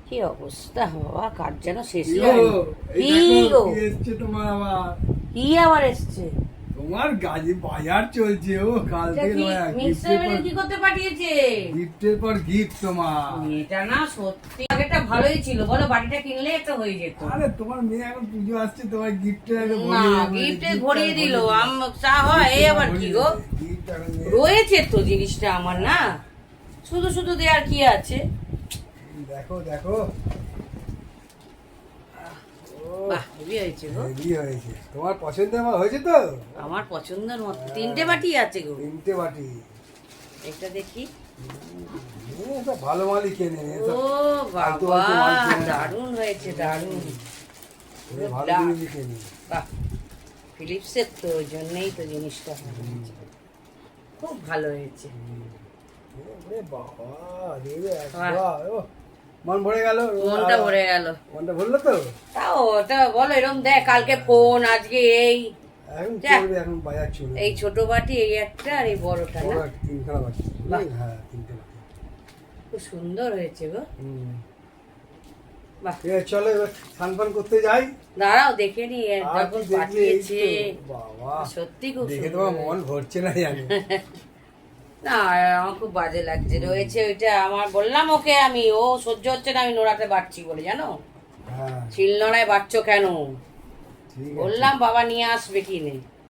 কি অবস্থা বাবা, কাজ যেন শেষই ইয়ো, হয়নি। এই কি দেখো, গো, কি এসছে তোমার আবার? কি আবার এসছে? তোমার গাজি বাজার চলছে। ও কাল এটা থেকে কি তোমার মিক্সার ভেজে কি করতে পাঠিয়েছে? গিফটের পর গিফট তোমার। এটা না সত্যি আগেটা ভালোই ছিল, বলো বাড়িটা কিনলে একটা হয়ে যেত। আরে তোমার মেয়ে এখন পুজো আসছে, তোমার গিফটের না গিফটে ভরিয়ে দিল, চা হয় এই আবার কি গো? রয়েছে তো জিনিসটা আমার, না শুধু শুধু দেওয়ার কি আছে? দেখো দেখো, বাহ হেভি হয়েছে গো, হেভি হয়েছে। তোমার পছন্দ আমার হয়েছে তো? আমার পছন্দের মতো। তিনটে বাটি আছে গো, 3টে বাটি। একটা দেখি। এটা ভালো মালই কেনে, ও বাবা, দারুণ হয়েছে, দারুণ। ভালো জিনিসই কেনে। বাহ, ফিলিপসের তো, ওই জন্যই তো জিনিসটা হয়েছে। খুব ভালো হয়েছে। ওরে বাবা, রে একবার, ও, মন ভরে গেল। মনটা ভরে গেল। মনটা ভরলো তো? তাও ওটা বলো, এরকম দেখ, কালকে ফোন, আজকে এই এখন যা। চলবে, এখন বাজার চলবে। এই ছোট বাটি, এই একটা আর এই বড়টা, না? বড় 3খানা বাটি। বাহ। হ্যাঁ, 3টে বাটি। খুব সুন্দর হয়েছে গো। বাহ, ঠিক আছে, চলো এবার স্নান পান করতে যাই। দাঁড়াও দেখে নি আর যখন কি দেখলে, এই পাঠিয়েছে। তো, বাবা, সত্যি খুব দেখে সুন্দর তোমার হয়েছে। মন ভরছে না জানি। না আমার খুব বাজে লাগছে, রয়েছে ওইটা। আমার বললাম ওকে আমি, ও সহ্য হচ্ছে না আমি নোড়াতে বাড়ছি বলে, জানো? হ্যাঁ, শিল নোড়ায় বাড়ছো কেন? ঠিক আছে। বললাম বাবা নিয়ে আসবে কিনে।